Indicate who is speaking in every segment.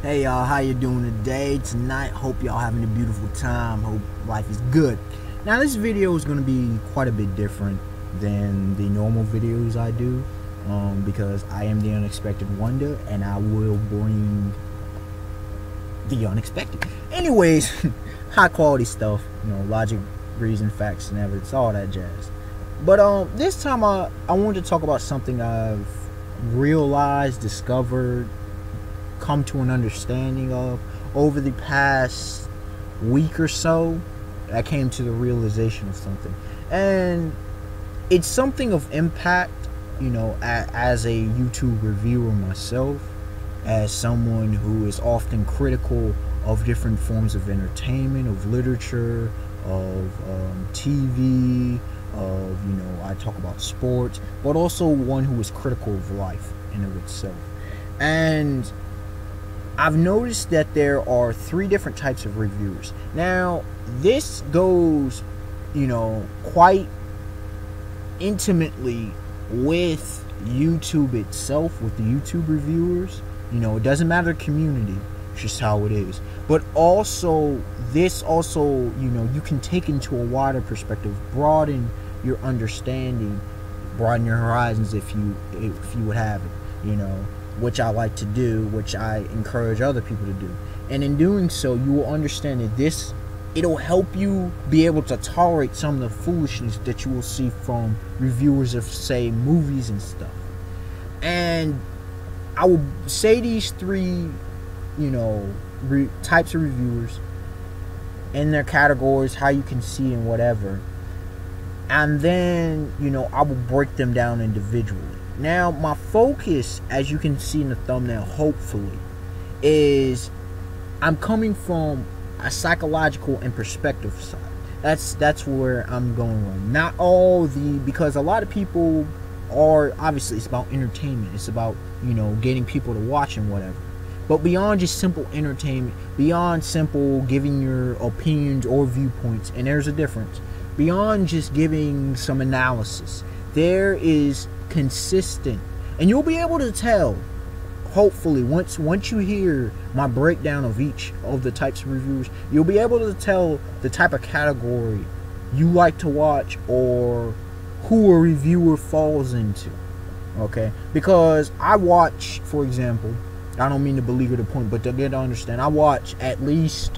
Speaker 1: Hey y'all, how you doing today? Tonight, hope y'all having a beautiful time. Hope life is good. Now this video is going to be quite a bit different than the normal videos I do, because I am the unexpected wonder, and I will bring the unexpected. Anyways, high quality stuff, logic, reason, facts, and evidence, all that jazz. But this time I wanted to talk about something I've realized, discovered, come to an understanding of over the past week or so. I came to the realization of something, and it's something of impact, as a YouTube reviewer myself, as someone who is often critical of different forms of entertainment, of literature, of TV, of, I talk about sports, but also one who is critical of life in of itself. And I've noticed that there are 3 different types of reviewers. Now, this goes, quite intimately with YouTube itself, with the YouTube reviewers. It doesn't matter the community, it's just how it is. But also, this also, you can take into a wider perspective, broaden your understanding, broaden your horizons if you would have it, which I like to do, which I encourage other people to do. And in doing so, you will understand that it'll help you be able to tolerate some of the foolishness that you will see from reviewers of, say, movies and stuff. And I will say these 3, types of reviewers and their categories, how you can see and whatever. And then, I will break them down individually. Now, my focus, as you can see in the thumbnail, hopefully, is I'm coming from a psychological and perspective side. That's where I'm going on. Not all because a lot of people are, obviously, it's about entertainment. It's about, getting people to watch and whatever. But beyond just simple entertainment, beyond simple giving your opinions or viewpoints, and there's a difference, beyond just giving some analysis, there is consistent, and you'll be able to tell, hopefully, once you hear my breakdown of each of the types of reviewers, you'll be able to tell the type of category you like to watch or who a reviewer falls into. Okay, because I watch, for example, I don't mean to beleaguer the point, but to get to understand, I watch at least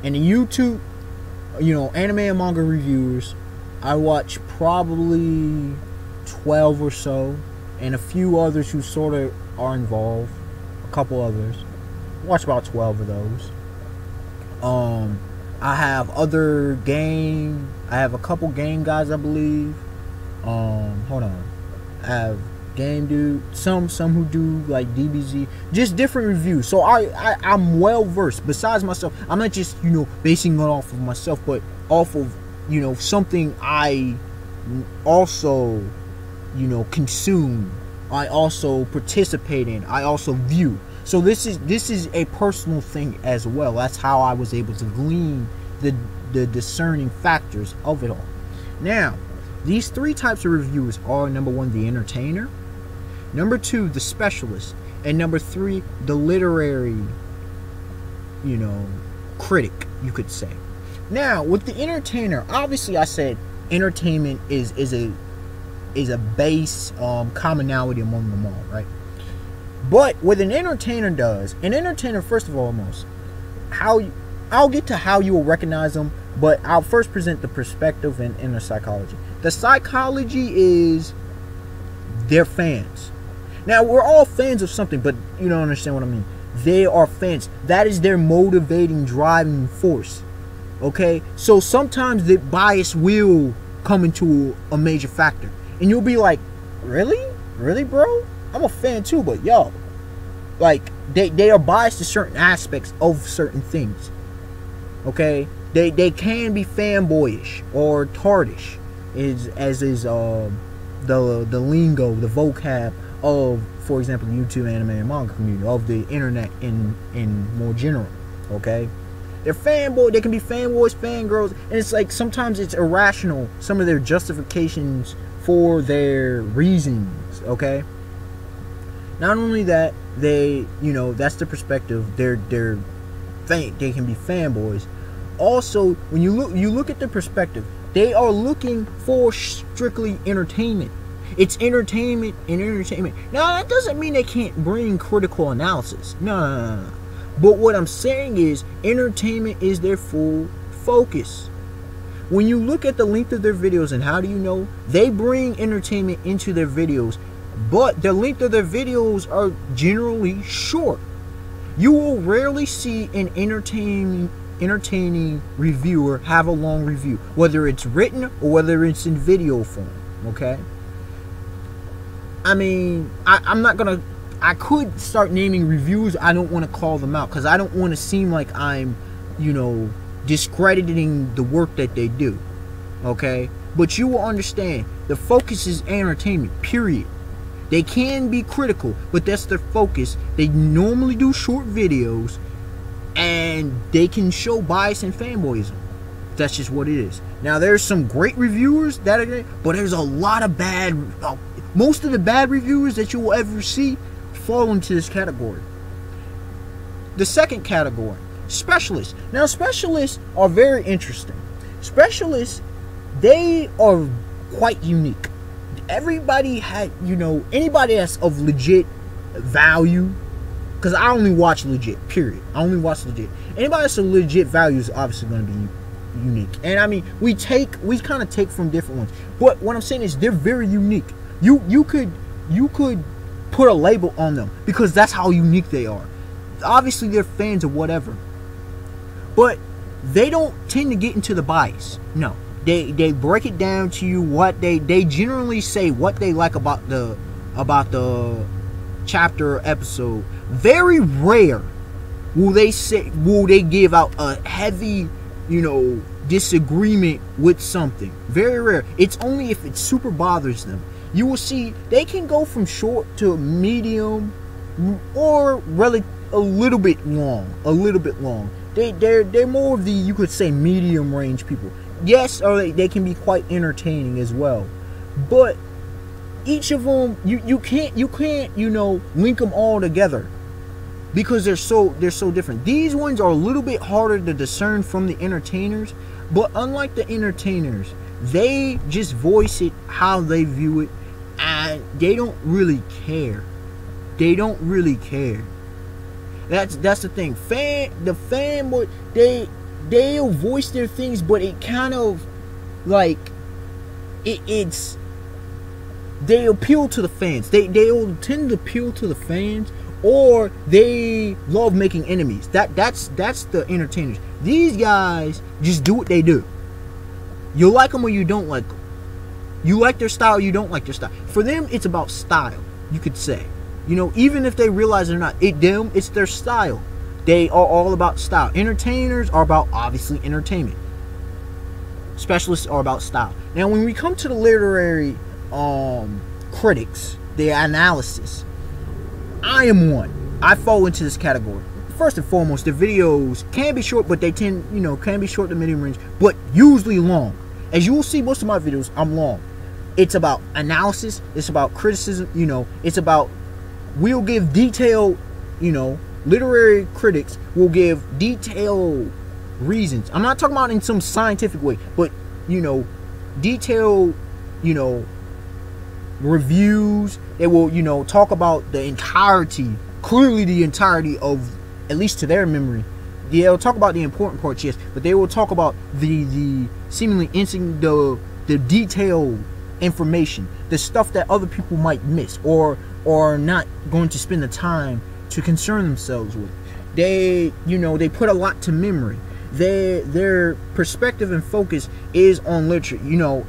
Speaker 1: in the YouTube, anime and manga reviewers, I watch probably 12 or so, and a few others who sort of are involved, a couple others. Watch about 12 of those. I have I have a couple game guys, I believe. Hold on. I have game dude, some who do like DBZ, just different reviews. So I'm well versed. Besides myself, I'm not just basing it off of myself, but off of something I also consume, I also participate in, I also view. So this is a personal thing as well. That's how I was able to glean the discerning factors of it all. Now, these 3 types of reviewers are: number 1, the entertainer; number 2, the specialist; and number 3, the literary critic, you could say. Now, with the entertainer, obviously I said entertainment is a base commonality among them all, right? But what an entertainer does, first of all, I'll get to how you will recognize them, but I'll first present the perspective and inner psychology. The psychology is they're fans. Now, we're all fans of something, but you don't understand what I mean. They are fans. That is their motivating, driving force. Okay? So sometimes the bias will come into a major factor. And you'll be like, really? Really, bro? I'm a fan too, but yo. Like, they are biased to certain aspects of certain things. Okay? They can be fanboyish or tardish, as is the lingo, the vocab of, for example, YouTube, anime, and manga community, of the internet in more general. Okay? They can be fanboys, fangirls, and it's like sometimes it's irrational, some of their justifications for their reasons, okay? Not only that, they, that's the perspective. They can be fanboys. Also, when you look at the perspective, they are looking for strictly entertainment. It's entertainment and entertainment. Now, that doesn't mean they can't bring critical analysis. No. But what I'm saying is, entertainment is their full focus. When you look at the length of their videos, and how do you know? They bring entertainment into their videos, but the length of their videos are generally short. You will rarely see an entertaining reviewer have a long review, whether it's written or whether it's in video form. Okay? I mean, I'm not gonna. I could start naming reviewers. I don't want to call them out because I don't want to seem like I'm, discrediting the work that they do. Okay? But you will understand, the focus is entertainment, period. They can be critical, but that's their focus. They normally do short videos, and they can show bias and fanboyism. That's just what it is. Now, there's some great reviewers that are, but there's a lot of bad. Most of the bad reviewers that you will ever see fall into this category. The second category, specialists. Now, specialists are very interesting. Specialists, they are quite unique. Everybody had, anybody that's of legit value, because I only watch legit, period. I only watch legit. Anybody that's of legit value is obviously going to be unique. And I mean, we kind of take from different ones. But what I'm saying is, they're very unique. You could put a label on them because that's how unique they are. Obviously, they're fans of whatever, but they don't tend to get into the bias. No. They break it down to you what they generally say what they like about the chapter or episode. Very rare will they give out a heavy, disagreement with something. Very rare. It's only if it super bothers them. You will see they can go from short to medium or really a little bit long. They're more of the, you could say, medium range people. Yes, or they can be quite entertaining as well, but each of them you can't link them all together because they're so different. These ones are a little bit harder to discern from the entertainers, but unlike the entertainers, they just voice it how they view it, and they don't really care. That's the thing. The fanboy, they'll voice their things, but it kind of like it's they appeal to the fans. They'll tend to appeal to the fans, or they love making enemies. That's the entertainers. These guys just do what they do. You like them or you don't like them. You like their style, you don't like their style. For them, it's about style, you could say. Even if they realize it or not, it's their style. They are all about style. Entertainers are about, obviously, entertainment. Specialists are about style. Now, when we come to the literary critics, the analysis, I am one. I fall into this category. First and foremost, the videos can be short, but they can be short to medium range, but usually long. As you will see, most of my videos, I'm long. It's about analysis. It's about criticism. It's about, we'll give detailed, literary critics will give detailed reasons. I'm not talking about in some scientific way, but detailed, reviews. They will, talk about the entirety of, at least to their memory. They'll talk about the important parts, yes, but they will talk about the seemingly the detailed information, the stuff that other people might miss or not going to spend the time to concern themselves with. They put a lot to memory. Their perspective and focus is on literature.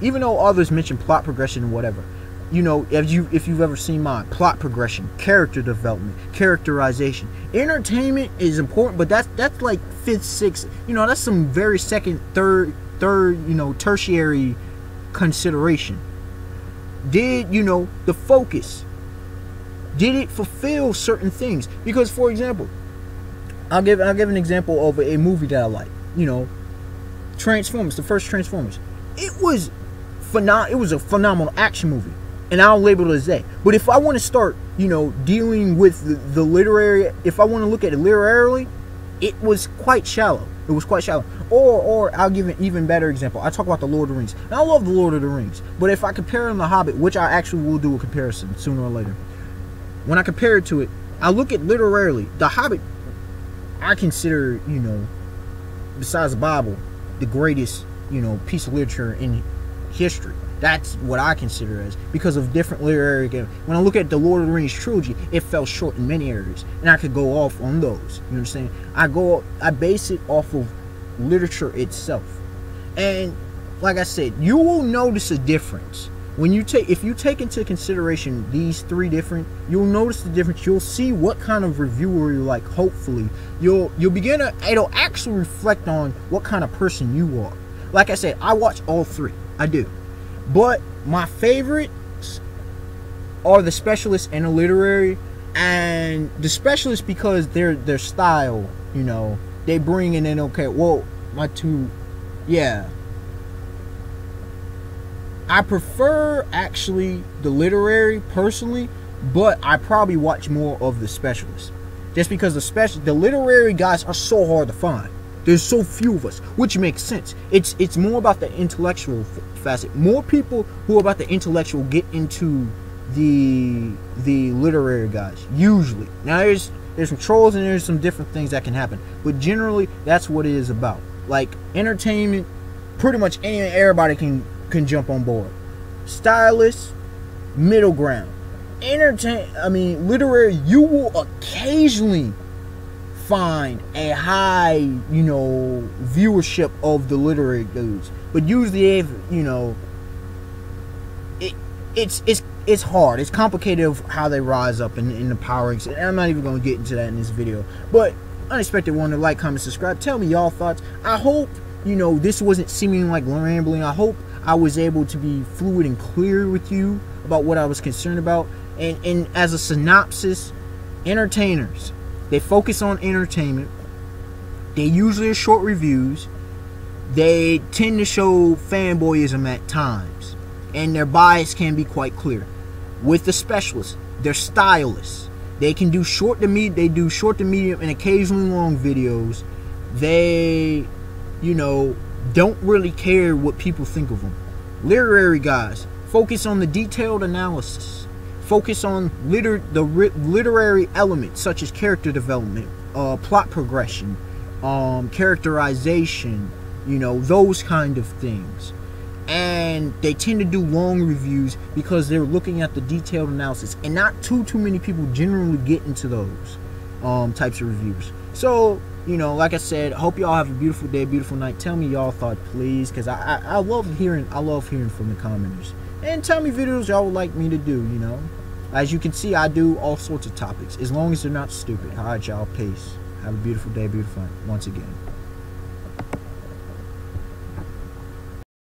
Speaker 1: Even though others mention plot progression and whatever, if you've ever seen mine, plot progression, character development, characterization, entertainment is important, but that's like fifth, sixth. That's some very second, third, tertiary consideration. Did the focus? Did it fulfill certain things? Because, for example, I'll give an example of a movie that I like. Transformers, the first Transformers. It was a phenomenal action movie. and I'll label it as that. But if I want to start, dealing with the literary, if I want to look at it literarily, it was quite shallow. It was quite shallow. Or I'll give an even better example. I talk about the Lord of the Rings. And I love the Lord of the Rings. But if I compare them to The Hobbit, which I actually will do a comparison sooner or later, when I compare it to it, I look at literarily. The Hobbit, I consider, besides the Bible, the greatest, piece of literature in history. That's what I consider as, because of different literary games. When I look at the Lord of the Rings trilogy, it fell short in many areas, and I could go off on those. You understand? I base it off of literature itself, and like I said, you will notice a difference when if you take into consideration these three different. You'll notice the difference. You'll see what kind of reviewer you're like. Hopefully, you'll begin to. It'll actually reflect on what kind of person you are. Like I said, I watch all three. I do. But my favorites are the specialists and the literary. And the specialists, because their style, they bring in, okay, well, my two, yeah. I prefer actually the literary personally, but I probably watch more of the specialists. Just because the literary guys are so hard to find. There's so few of us, which makes sense. It's more about the intellectual facet. More people who are about the intellectual get into the literary guys, usually. Now there's some trolls and there's some different things that can happen, but generally that's what it is about. Like entertainment, pretty much everybody can jump on board. Stylists, middle ground. Literary, you will occasionally find a high, viewership of the literary dudes, but usually, it's hard. It's complicated of how they rise up in the power ranks. And I'm not even going to get into that in this video. But Unexpected Wonder, like, comment, subscribe. Tell me y'all thoughts. I hope this wasn't seeming like rambling. I hope I was able to be fluid and clear with you about what I was concerned about. And as a synopsis, entertainers, they focus on entertainment. They usually are short reviews. They tend to show fanboyism at times, and their bias can be quite clear. With the specialists, they're stylists. They can do short to medium. They do short to medium and occasionally long videos. They, don't really care what people think of them. Literary guys focus on the detailed analysis. Focus on the literary elements such as character development, plot progression, characterization, those kind of things. And they tend to do long reviews because they're looking at the detailed analysis, and not too many people generally get into those types of reviews. So, like I said, hope y'all have a beautiful day, beautiful night. Tell me y'all thought, please, because I love hearing from the commenters. And tell me videos y'all would like me to do, As you can see, I do all sorts of topics, as long as they're not stupid. Alright, y'all, peace. Have a beautiful day, beautiful night, once again.